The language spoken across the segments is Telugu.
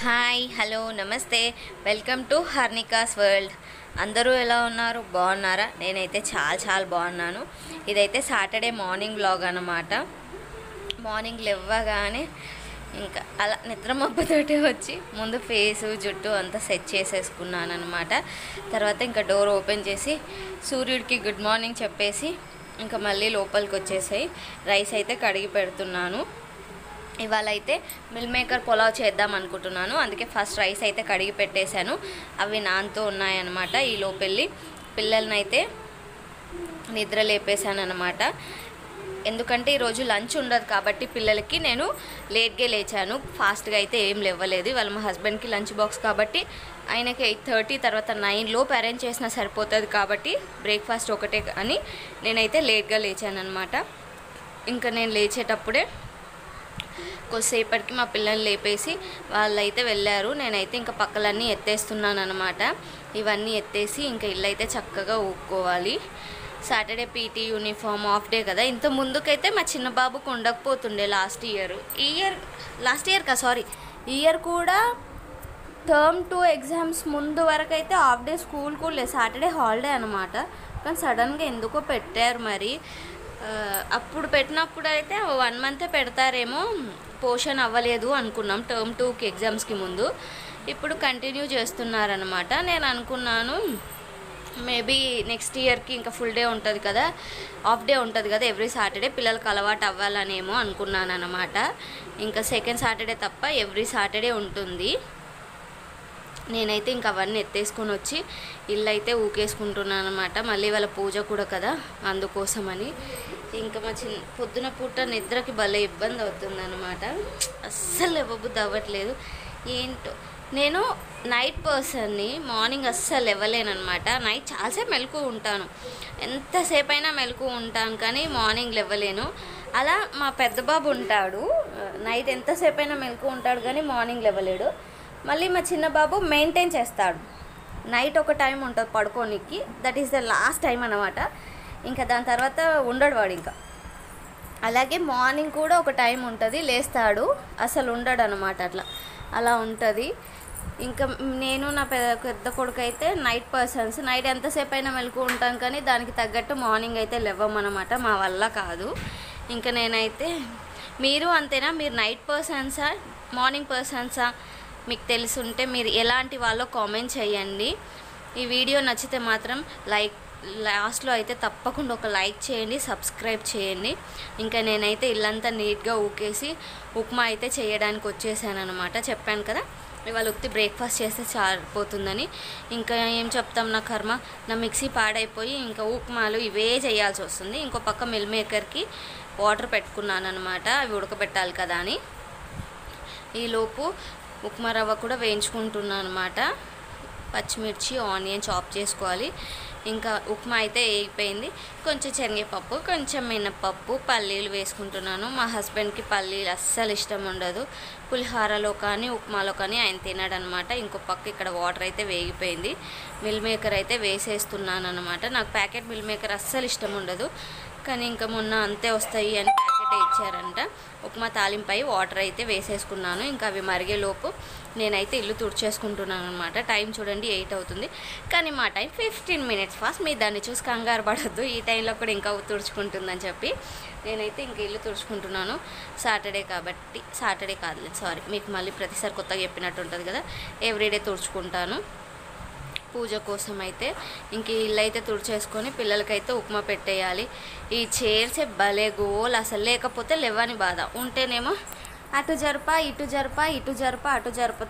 హాయ్ హలో నమస్తే వెల్కమ్ టు హర్నికాస్ వరల్డ్. అందరూ ఎలా ఉన్నారు? బాగున్నారా? నేనైతే చాలా బాగున్నాను. ఇదైతే సాటర్డే మార్నింగ్ వ్లాగ్ అన్నమాట. మార్నింగ్ లేవగానే ఇంకా అలా నిద్రమబ్బతోటి వచ్చి ముందు ఫేసు జుట్టు అంతా సెట్ చేసేసుకున్నాను అనమాట. తర్వాత ఇంకా డోర్ ఓపెన్ చేసి సూర్యుడికి గుడ్ మార్నింగ్ చెప్పేసి ఇంకా మళ్ళీ లోపలికి వచ్చేసాయి. రైస్ అయితే కడిగి పెడుతున్నాను. ఇవాళ అయితే మిల్ మేకర్ పులావ్ చేద్దాం అనుకుంటున్నాను. అందుకే ఫస్ట్ రైస్ అయితే కడిగి పెట్టేశాను. అవి నాన్తో ఉన్నాయన్నమాట. ఈ లోపెళ్ళి పిల్లల్ని అయితే నిద్ర లేపేశాను అనమాట. ఎందుకంటే ఈరోజు లంచ్ ఉండదు కాబట్టి పిల్లలకి నేను లేట్గా లేచాను. ఫాస్ట్గా అయితే ఏం లేవలేదు. వాళ్ళ మా హస్బెండ్కి లంచ్ బాక్స్ కాబట్టి ఆయనకి 8:30 తర్వాత 9 లోపు అరేంజ్ చేసినా సరిపోతుంది కాబట్టి బ్రేక్ఫాస్ట్ ఒకటే అని నేనైతే లేట్గా లేచాను అనమాట. ఇంకా నేను లేచేటప్పుడే కొద్దిసేపటికి మా పిల్లల్ని లేపేసి వాళ్ళైతే వెళ్ళారు. నేనైతే ఇంకా పక్కలన్నీ ఎత్తేస్తున్నాను అనమాట. ఇవన్నీ ఎత్తేసి ఇంకా ఇల్లు అయితే చక్కగా ఊక్కోవాలి. Saturday PT uniform off day కదా. ఇంత ముందుకైతే మా చిన్న బాబుకు ఉండకపోతుండే లాస్ట్ ఇయర్ కూడా టర్మ్ 2 ఎగ్జామ్స్ ముందు వరకు అయితే హాఫ్ డే స్కూల్ కూడా లేదు, సాటర్డే హాలిడే అనమాట. కానీ సడన్గా ఎందుకో పెట్టారు మరి. అప్పుడు పెట్టినప్పుడు అయితే 1 మంతే పెడతారేమో, పోషన్ అవ్వలేదు అనుకున్నాం టర్మ్ 2కి ఎగ్జామ్స్కి ముందు. ఇప్పుడు కంటిన్యూ చేస్తున్నారనమాట. నేను అనుకున్నాను మేబీ నెక్స్ట్ ఇయర్కి ఇంకా ఫుల్ డే ఉంటుంది కదా, హాఫ్ డే ఉంటుంది కదా ఎవ్రీ సాటర్డే, పిల్లలకి అలవాటు అవ్వాలనేమో అనుకున్నాను అనమాట. ఇంకా సెకండ్ సాటర్డే తప్ప ఎవ్రీ సాటర్డే ఉంటుంది. నేనైతే ఇంక అవన్నీ ఎత్తేసుకొని వచ్చి ఇల్లు అయితే ఊకేసుకుంటున్నాను అనమాట. మళ్ళీ వాళ్ళ పూజ కూడా కదా, అందుకోసమని. ఇంకా మా పొద్దున పూట నిద్రకి భలే ఇబ్బంది అవుతుందన్నమాట. అస్సలు ఇవ్వబుద్ధి అవ్వట్లేదు. ఏంటో నేను నైట్ పర్సన్ని, మార్నింగ్ అస్సలు ఇవ్వలేనమాట. నైట్ చాలాసేపు మెలకు ఉంటాను, ఎంతసేపు అయినా మెలకు ఉంటాను, కానీ మార్నింగ్ ఇవ్వలేను. అలా మా పెద్ద బాబు ఉంటాడు, నైట్ ఎంతసేపు అయినా మెలకు ఉంటాడు కానీ మార్నింగ్ ఇవ్వలేడు. మళ్ళీ మా చిన్న బాబు మెయింటైన్ చేస్తాడు. నైట్ ఒక టైం ఉంటుంది పడుకోనికి, that is the last time అనమాట. ఇంకా దాని తర్వాత ఉండడు వాడు ఇంకా. అలాగే మార్నింగ్ కూడా ఒక టైం ఉంటుంది, లేస్తాడు, అసలు ఉండడు అనమాట. అలా ఉంటుంది. ఇంకా నేను నా పెద్ద కొడుకు అయితే నైట్ పర్సన్స్. నైట్ ఎంతసేపు అయినా మెలకు ఉంటాం కానీ దానికి తగ్గట్టు మార్నింగ్ అయితే లేవమన్నమాట. మా వల్ల కాదు. ఇంకా నేనైతే, మీరు అంతేనా? మీరు నైట్ పర్సన్సా మార్నింగ్ పర్సన్సా? మీకు తెలుసుంటే మీరు ఎలాంటి వాళ్ళో కామెంట్ చేయండి. ఈ వీడియో నచ్చితే మాత్రం లాస్ట్లో అయితే తప్పకుండా ఒక లైక్ చేయండి, సబ్స్క్రైబ్ చేయండి. ఇంకా నేనైతే ఇల్లంతా నీట్గా ఊకేసి ఉప్మా అయితే చేయడానికి వచ్చేసాను అనమాట. చెప్పాను కదా ఇవాళ ఉత్తి బ్రేక్ఫాస్ట్ చేస్తే సరిపోతుందని. ఇంకా ఏం చెప్తాం, నా కర్మ, నా మిక్సీ పాడైపోయి ఇంకా ఉప్మాలు ఇవే చేయాల్సి వస్తుంది. ఇంకో పక్క మిల్ మేకర్కి వాటర్ పెట్టుకున్నాను అనమాట, అవి ఉడకబెట్టాలి కదా అని. ఈలోపు ఉప్మా రవ్వ కూడా వేయించుకుంటున్నాను అనమాట. పచ్చిమిర్చి, ఆనియన్ చాప్ చేసుకోవాలి. ఇంకా ఉప్మా అయితే వేగిపోయింది. కొంచెం శనగపప్పు, కొంచెం మినపప్పు, పల్లీలు వేసుకుంటున్నాను. మా హస్బెండ్కి పల్లీలు అస్సలు ఇష్టం ఉండదు. పులిహారలో కానీ ఉప్మాలో కానీ ఆయన తినడనమాట. ఇంకో పక్క ఇక్కడ వాటర్ అయితే వేగిపోయింది. మిల్ మేకర్ అయితే వేసేస్తున్నాను అనమాట. నాకు ప్యాకెట్ మిల్ మేకర్ అస్సలు ఇష్టం ఉండదు, కానీ ఇంకా మొన్న అంతే వస్తాయి అని ప్యాకెటే ఇచ్చారంట. ఉప్మా తాలింపై వాటర్ అయితే వేసేసుకున్నాను. ఇంకా అవి మరిగేలోపు నేనైతే ఇల్లు తుడిచేసుకుంటున్నాను అనమాట. టైం చూడండి 8 అవుతుంది, కానీ మా టైం 15 మినిట్స్ ఫాస్ట్. మీ దాన్ని చూసి కంగారు పడద్దు, ఈ టైంలో కూడా ఇంకా తుడుచుకుంటుందని చెప్పి నేనైతే ఇంక ఇల్లు తుడుచుకుంటున్నాను. సాటర్డే కాబట్టి, సాటర్డే కాదులేదు సారీ, మీకు మళ్ళీ ప్రతిసారి కొత్తగా చెప్పినట్టు ఉంటుంది కదా, ఎవ్రీడే తుడుచుకుంటాను. పూజ కోసం అయితే ఇంక ఇల్లు అయితే తుడిచేసుకొని పిల్లలకైతే ఉప్మా పెట్టేయాలి. ఈ చైర్సే భలే గోల్ అసలు, లేకపోతే లేవని బాధ, ఉంటేనేమో అటు జరప ఇటు జరప ఇటు జరప అటు జరప,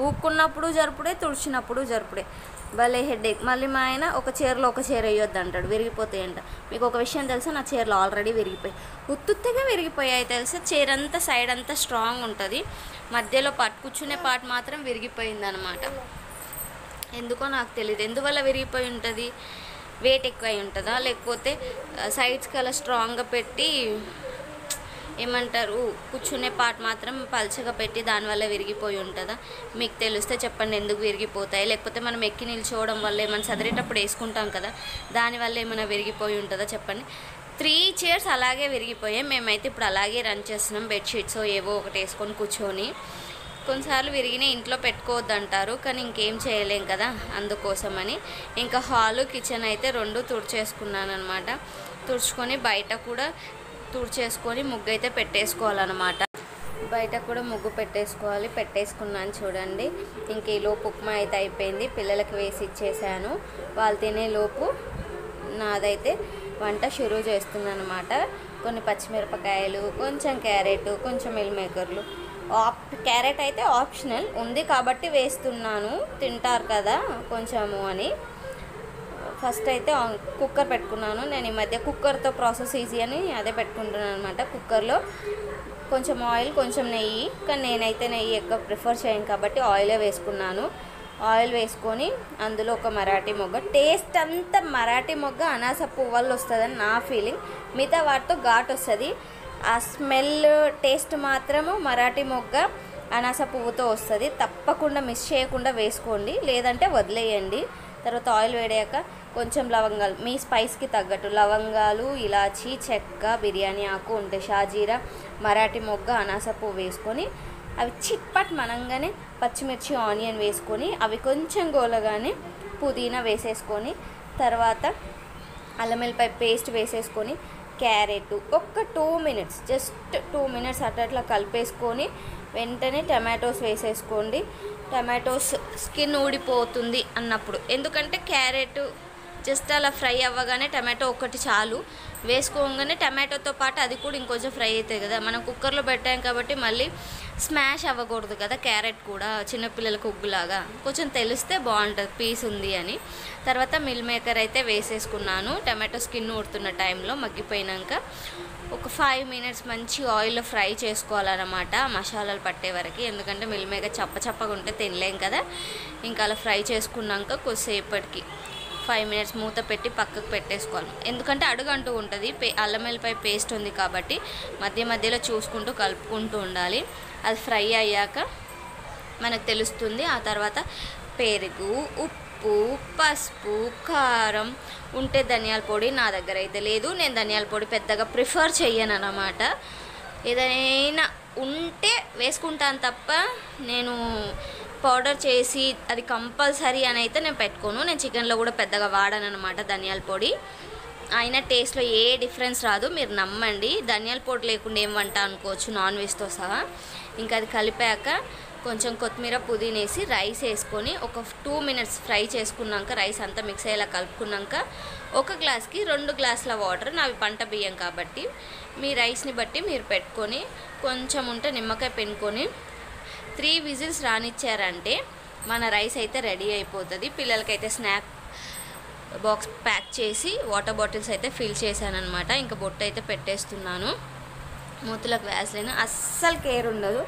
ఊక్కున్నప్పుడు జరుపుడే, తుడిచినప్పుడు జరుపుడే, భలే హెడేక్. మళ్ళీ మా ఆయన ఒక చైర్లో ఒక చైర్ వేయొద్దు అంటాడు, విరిగిపోతాయంట. మీకు ఒక విషయం తెలుసా, నా చైర్లో ఆల్రెడీ విరిగిపోయి, ఉత్తుత్తిగా విరిగిపోయాయి తెలుసా. చైర్ అంతా సైడ్ అంతా స్ట్రాంగ్ ఉంటుంది, మధ్యలో కూర్చునే పార్ట్ మాత్రం విరిగిపోయింది అనమాట. ఎందుకో నాకు తెలియదు, ఎందువల్ల విరిగిపోయి ఉంటుంది. వెయిట్ ఎక్కువ అయి ఉంటుందా, లేకపోతే సైడ్స్కి అలా స్ట్రాంగ్గా పెట్టి ఏమంటారు, కూర్చునే పార్ట్ మాత్రం పల్చగా పెట్టి దానివల్ల విరిగిపోయి ఉంటుందా? మీకు తెలిస్తే చెప్పండి, ఎందుకు విరిగిపోతాయి. లేకపోతే మనం ఎక్కి నిల్చోవడం వల్ల ఏమైనా చదివేటప్పుడు వేసుకుంటాం కదా, దానివల్ల ఏమైనా విరిగిపోయి ఉంటుందా చెప్పండి. 3 చైర్స్ అలాగే విరిగిపోయాయి. మేమైతే ఇప్పుడు అలాగే రన్ చేస్తున్నాం, బెడ్షీట్స్ ఏవో ఒకటి వేసుకొని కూర్చొని. కొన్నిసార్లు విరిగిన ఇంట్లో పెట్టుకోవద్దంటారు, కానీ ఇంకేం చేయలేం కదా, అందుకోసమని. ఇంకా హాలు కిచెన్ అయితే రెండు తుడిచేసుకున్నాను అనమాట. తుడుచుకొని బయట కూడా తుడిచేసుకొని ముగ్గు అయితే పెట్టేసుకోవాలన్నమాట. బయట కూడా ముగ్గు పెట్టేసుకున్నాను చూడండి. ఇంక ఈలోపు ఉప్మా అయితే అయిపోయింది, పిల్లలకి వేసి ఇచ్చేసాను. వాళ్ళు తినేలోపు నాదైతే వంట షురూ చేస్తున్నాను అనమాట. కొన్ని పచ్చిమిరపకాయలు, కొంచెం క్యారెట్, కొంచెం మిల్ మేకర్లు. క్యారెట్ అయితే ఆప్షనల్ ఉంది కాబట్టి వేస్తున్నాను, తింటారు కదా కొంచెము అని. ఫస్ట్ అయితే కుక్కర్ పెట్టుకున్నాను. నేను ఈ మధ్య కుక్కర్తో ప్రాసెస్ ఈజీ అని అదే పెట్టుకుంటున్నాను అనమాట. కుక్కర్లో కొంచెం ఆయిల్, కొంచెం నెయ్యి, కానీ నేనైతే నెయ్యి ఎక్కువ ప్రిఫర్ చేయను కాబట్టి ఆయిలే వేసుకున్నాను. ఆయిల్ వేసుకొని అందులో ఒక మరాఠీ మొగ్గ, టేస్ట్ అంతా మరాఠీ మొగ్గ అనాస పువ్వుల్లో వస్తుందని నా ఫీలింగ్. మిగతా వాటితో ఘాట్ వస్తుంది, ఆ స్మెల్ టేస్ట్ మాత్రము మరాఠీ మొగ్గ అనాస పువ్వుతో వస్తుంది. తప్పకుండా మిస్ చేయకుండా వేసుకోండి, లేదంటే వదిలేయండి. తర్వాత ఆయిల్ వేడాక కొంచెం లవంగాలు, మీ స్పైస్కి తగ్గట్టు లవంగాలు, ఇలాచీ, చెక్క, బిర్యానీ ఆకు ఉంటే షాజీరా, మరాఠీ మొగ్గ, అనాస పువ్వు వేసుకొని అవి చిట్పట్ మనంగానే పచ్చిమిర్చి, ఆనియన్ వేసుకొని అవి కొంచెం గోలగానే పుదీనా వేసేసుకొని తర్వాత అల్లం వెల్లిపాయ పేస్ట్ వేసేసుకొని క్యారెట్ ఒక 2 మినిట్స్, జస్ట్ 2 మినిట్స్ అట్లా కలిపేసుకొని వెంటనే టమాటోస్ వేసేసుకోండి. టమాటోస్ స్కిన్ ఊడిపోతుంది అన్నప్పుడు, ఎందుకంటే క్యారెట్ జస్ట్ అలా ఫ్రై అవ్వగానే టమాటో ఒకటి చాలు, వేసుకోగానే టమాటోతో పాటు అది కూడా ఇంకొంచెం ఫ్రై అవుతుంది కదా. మనం కుక్కర్లో పెట్టాం కాబట్టి మళ్ళీ స్మాష్ అవ్వకూడదు కదా, క్యారెట్ కూడా చిన్నపిల్లలకు ఉగ్గులాగా కొంచెం తెలిస్తే బాగుంటుంది పీస్ ఉంది అని. తర్వాత మిల్ మేకర్ అయితే వేసేసుకున్నాను. టమాటో స్కిన్ ఊడుతున్న టైంలో మగ్గిపోయినాక ఒక 5 మినిట్స్ మంచి ఆయిల్లో ఫ్రై చేసుకోవాలన్నమాట, మసాలాలు పట్టే వరకు. ఎందుకంటే మిల్ మేకర్ చప్పగా ఉంటే తినలేం కదా. ఇంకా అలా ఫ్రై చేసుకున్నాక కొద్దిసేపటికి 5 మినిట్స్ మూత పెట్టి పక్కకు పెట్టేసుకోవాలి. ఎందుకంటే అడుగంటూ ఉంటుంది, అల్లం వెల్లిపాయ పేస్ట్ ఉంది కాబట్టి మధ్యలో చూసుకుంటూ కలుపుకుంటూ ఉండాలి. అది ఫ్రై అయ్యాక మనకు తెలుస్తుంది. ఆ తర్వాత పెరుగు, ఉప్పు, పసుపు, కారం ఉంటే ధనియాల పొడి, నా దగ్గర అయితే లేదు, నేను ధనియాల పొడి పెద్దగా ప్రిఫర్ చెయ్యను అన్నమాట. ఏదైనా ఉంటే వేసుకుంటాను తప్ప నేను పౌడర్ చేసి అది కంపల్సరీ అని అయితే నేను పెట్టుకోను. నేను చికెన్లో కూడా పెద్దగా వాడను అనమాట ధనియాల పొడి. అయినా టేస్ట్లో ఏ డిఫరెన్స్ రాదు, మీరు నమ్మండి. ధనియాల పొడి లేకుండా ఏం వంట అనుకోవచ్చు నాన్ వెజ్తో సహా. ఇంకా అది కలిపాక కొంచెం కొత్తిమీర, పుదీనా వేసి రైస్ వేసుకొని ఒక 2 మినిట్స్ ఫ్రై చేసుకున్నాక రైస్ అంతా మిక్స్ అయ్యేలా కలుపుకున్నాక ఒక గ్లాస్కి 2 గ్లాసుల వాటర్, నావి పంట బియ్యం కాబట్టి మీ రైస్ని బట్టి మీరు పెట్టుకొని కొంచెం ఉంటే నిమ్మకాయ పిండుకొని 3 విజిల్స్ రానిచ్చారంటే మన రైస్ అయితే రెడీ అయిపోతుంది. పిల్లలకైతే స్నాక్ బాక్స్ ప్యాక్ చేసి వాటర్ బాటిల్స్ అయితే ఫిల్ చేశాను అనమాట. ఇంకా బొట్టు అయితే పెట్టేస్తున్నాను. మూతులకు వ్యాస్లైనా అస్సలు కేర్ ఉండదు.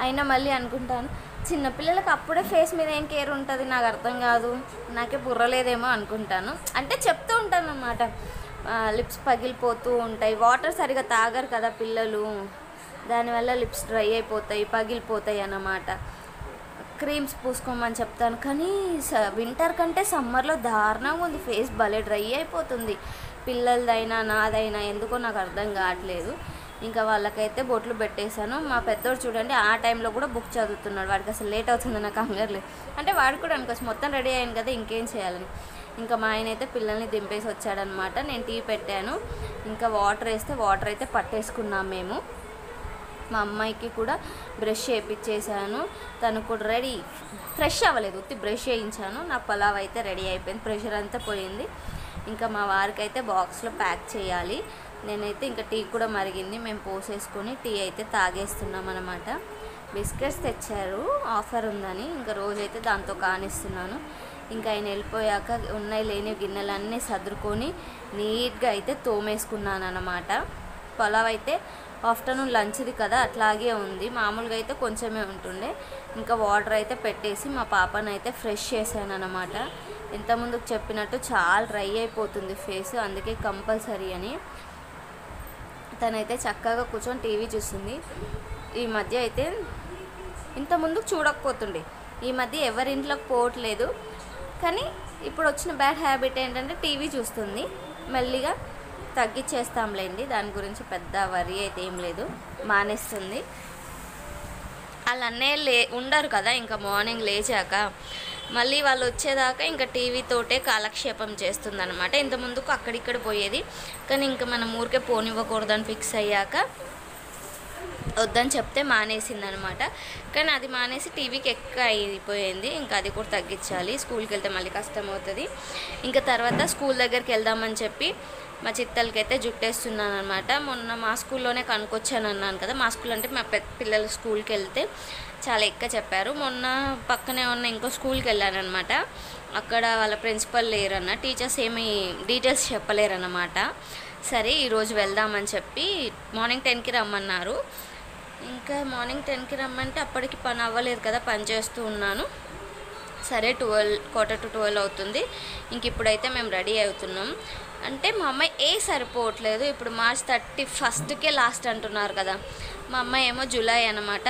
అయినా మళ్ళీ అనుకుంటాను, చిన్నపిల్లలకు అప్పుడే ఫేస్ మీద ఏం కేర్ ఉంటుంది, నాకు అర్థం కాదు, నాకే బుర్రలేదేమో అనుకుంటాను. అంటే చెప్తూ ఉంటాను అన్నమాట, లిప్స్ పగిలిపోతూ ఉంటాయి, వాటర్ సరిగా తాగరు కదా పిల్లలు, దానివల్ల లిప్స్ డ్రై అయిపోతాయి, పగిలిపోతాయి అన్నమాట. క్రీమ్స్ పూసుకోమని చెప్తాను, కానీ వింటర్ కంటే సమ్మర్లో దారుణంగా ఉంది, ఫేస్ భలే డ్రై అయిపోతుంది. పిల్లలదైనా నాదైనా ఎందుకో నాకు అర్థం కావట్లేదు. ఇంకా వాళ్ళకైతే బొట్లు పెట్టేశాను. మా పెద్దోడు చూడండి ఆ టైంలో కూడా బుక్ చదువుతున్నాడు, వాడికి అసలు లేట్ అవుతుంది నాకు కంగారు. అంటే వాడు కూడా అనుకోవచ్చు మొత్తం రెడీ అయ్యాను కదా ఇంకేం చేయాలని. ఇంకా మా ఆయన అయితే పిల్లల్ని దింపేసి వచ్చాడనమాట. నేను టీ పెట్టాను, ఇంకా వాటర్ వేస్తే వాటర్ అయితే పట్టేసుకున్నాం మేము. మా అమ్మాయికి కూడా బ్రష్ చేయించేసాను, తను కూడా రెడీ, ఫ్రెష్ అవ్వలేదు, ఉత్తి బ్రష్ చేయించాను. నా పలావ్ అయితే రెడీ అయిపోయింది, ప్రెషర్ అంతా పోయింది. ఇంకా మా వారికి అయితే బాక్స్లో ప్యాక్ చేయాలి. నేనైతే ఇంకా టీ కూడా మరిగింది, మేము పోసేసుకొని టీ అయితే తాగేస్తున్నాం అనమాట. బిస్కెట్స్ తెచ్చారు ఆఫర్ ఉందని, ఇంకా రోజైతే దాంతో కానిస్తున్నాను. ఇంకా ఆయన వెళ్ళిపోయాక ఉన్నాయి లేని గిన్నెలన్నీ సర్దుకొని నీట్గా అయితే తోమేసుకున్నాను అనమాట. పలావ్ అయితే ఆఫ్టర్నూన్ లంచ్ది కదా అట్లాగే ఉంది, మామూలుగా అయితే కొంచెమే ఉంటుండే. ఇంకా వాటర్ అయితే పెట్టేసి మా పాపను అయితే ఫ్రెష్ చేశాను అనమాట. ఇంతకుముందుకు చెప్పినట్టు చాలా డ్రై అయిపోతుంది ఫేస్, అందుకే కంపల్సరీ అని. తనైతే చక్కగా కూర్చొని టీవీ చూస్తుంది. ఈ మధ్య అయితే ఇంతకుముందుకు చూడకపోతుండే, ఈ మధ్య ఎవరింట్లోకి పోవట్లేదు. కానీ ఇప్పుడు వచ్చిన బ్యాడ్ హ్యాబిట్ ఏంటంటే టీవీ చూస్తుంది. మెల్లిగా తగ్గించేస్తాంలేండి, దాని గురించి పెద్ద వరి అయితే ఏం లేదు, మానేస్తుంది. వాళ్ళ అన్నయ్య ఉండరు కదా, ఇంకా మార్నింగ్ లేచాక మళ్ళీ వాళ్ళు వచ్చేదాకా ఇంకా టీవీతోటే కాలక్షేపం చేస్తుందన్నమాట. ఇంత ముందుకు అక్కడిక్కడ పోయేది, కానీ ఇంకా మనం ఊరికే పోనివ్వకూడదని ఫిక్స్ అయ్యాక వద్దని చెప్తే మానేసిందనమాట. కానీ అది మానేసి టీవీకి ఎక్కువ అయిపోయింది. ఇంకా అది కూడా తగ్గించాలి, స్కూల్కి వెళ్తే మళ్ళీ కష్టం అవుతుంది. ఇంకా తర్వాత స్కూల్ దగ్గరికి వెళ్దామని చెప్పి మా చిత్తలకైతే జుట్టేస్తున్నాను అనమాట. మొన్న మా స్కూల్లోనే కనుక్కొచ్చాను అన్నాను కదా, మా స్కూల్ అంటే మా పిల్లలు స్కూల్కి వెళ్తే చాలా ఎక్కువ చెప్పారు. మొన్న పక్కనే ఉన్న ఇంకో స్కూల్కి వెళ్ళానమాట. అక్కడ వాళ్ళ ప్రిన్సిపల్ లేరన్న, టీచర్స్ ఏమీ డీటెయిల్స్ చెప్పలేరన్నమాట. సరే ఈరోజు వెళ్దామని చెప్పి మార్నింగ్ 10కి రమ్మన్నారు. ఇంకా మార్నింగ్ 10కి రమ్మంటే అప్పటికి పని అవ్వలేదు కదా, పని చేస్తూ ఉన్నాను. సరే 11:45 అవుతుంది. ఇంక ఇప్పుడైతే మేము రెడీ అవుతున్నాం. అంటే మా అమ్మాయి సరిపోవట్లేదు. ఇప్పుడు March 31కే లాస్ట్ అంటున్నారు కదా, మా అమ్మాయి ఏమో జూలై అనమాట.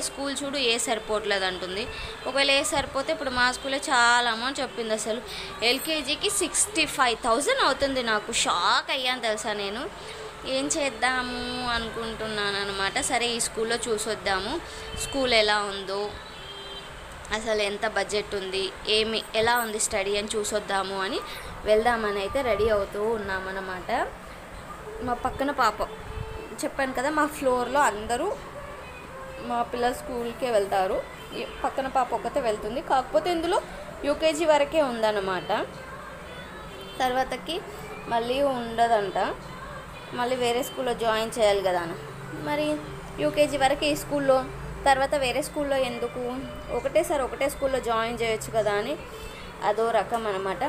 స్కూల్ చూడు సరిపోవట్లేదు అంటుంది. ఒకవేళ సరిపోతే ఇప్పుడు మా స్కూలే చాలా అమౌంట్ చెప్పింది. అసలు ఎల్కేజీకి 65,000 అవుతుంది. నాకు షాక్ అయ్యాను తెలుసా. నేను ఏం చేద్దాము అనుకుంటున్నాను అనమాట. సరే ఈ స్కూల్లో చూసొద్దాము, స్కూల్ ఎలా ఉందో, అసలు ఎంత బడ్జెట్ ఉంది, ఎలా ఉంది స్టడీ అని చూసొద్దాము అని వెళ్దామని అయితే రెడీ అవుతూ ఉన్నామన్నమాట. మా పక్కన పాప చెప్పాను కదా, మా ఫ్లోర్లో అందరూ మా పిల్లలు స్కూల్కే వెళ్తారు. పక్కన పాప ఒక్కతే వెళ్తుంది, కాకపోతే ఇందులో యూకేజీ వరకే ఉందన్నమాట. తర్వాతకి మళ్ళీ ఉండదంట, మళ్ళీ వేరే స్కూల్లో జాయిన్ చేయాలి కదా. మరి యూకేజీ వరకు ఈ స్కూల్లో, తర్వాత వేరే స్కూల్లో ఎందుకు, ఒకటేసారి ఒకటే స్కూల్లో జాయిన్ చేయొచ్చు కదా అని అదో రకం అనమాట.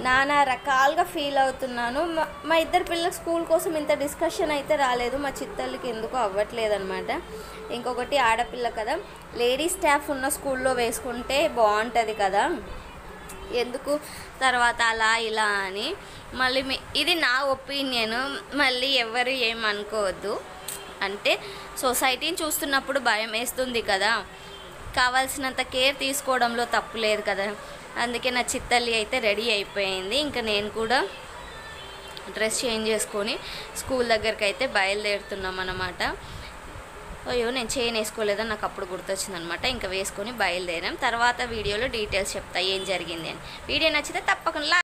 నానా రకాలుగా ఫీల్ అవుతున్నాను. మా ఇద్దరు పిల్లల స్కూల్ కోసం ఇంత డిస్కషన్ అయితే రాలేదు. మా చిత్తలకి ఎందుకో అవ్వట్లేదు అనమాట. ఇంకొకటి ఆడపిల్ల కదా, లేడీ స్టాఫ్ ఉన్న స్కూల్లో వేసుకుంటే బాగుంటుంది కదా, ఎందుకు తర్వాత అలా ఇలా అని. మళ్ళీ ఇది నా ఒపీనియన్, మళ్ళీ ఎవరు ఏమనుకోవద్దు. అంటే సొసైటీని చూస్తున్నప్పుడు భయం వేస్తుంది కదా, కావాల్సినంత కేర్ తీసుకోవడంలో తప్పు లేదు కదా. అందుకే నా చిత్తల్లి అయితే రెడీ అయిపోయింది. ఇంకా నేను కూడా డ్రెస్ చేంజ్ చేసుకొని స్కూల్ దగ్గరికి అయితే బయలుదేరుతున్నాం అన్నమాట. అయ్యో నేను చైన్ వేసుకోలేదని నాకు అప్పుడు గుర్తొచ్చింది అనమాట. ఇంకా వేసుకొని బయలుదేరాం. తర్వాత వీడియోలో డీటెయిల్స్ చెప్తా ఏం జరిగింది అని. వీడియో నచ్చితే తప్పకుండా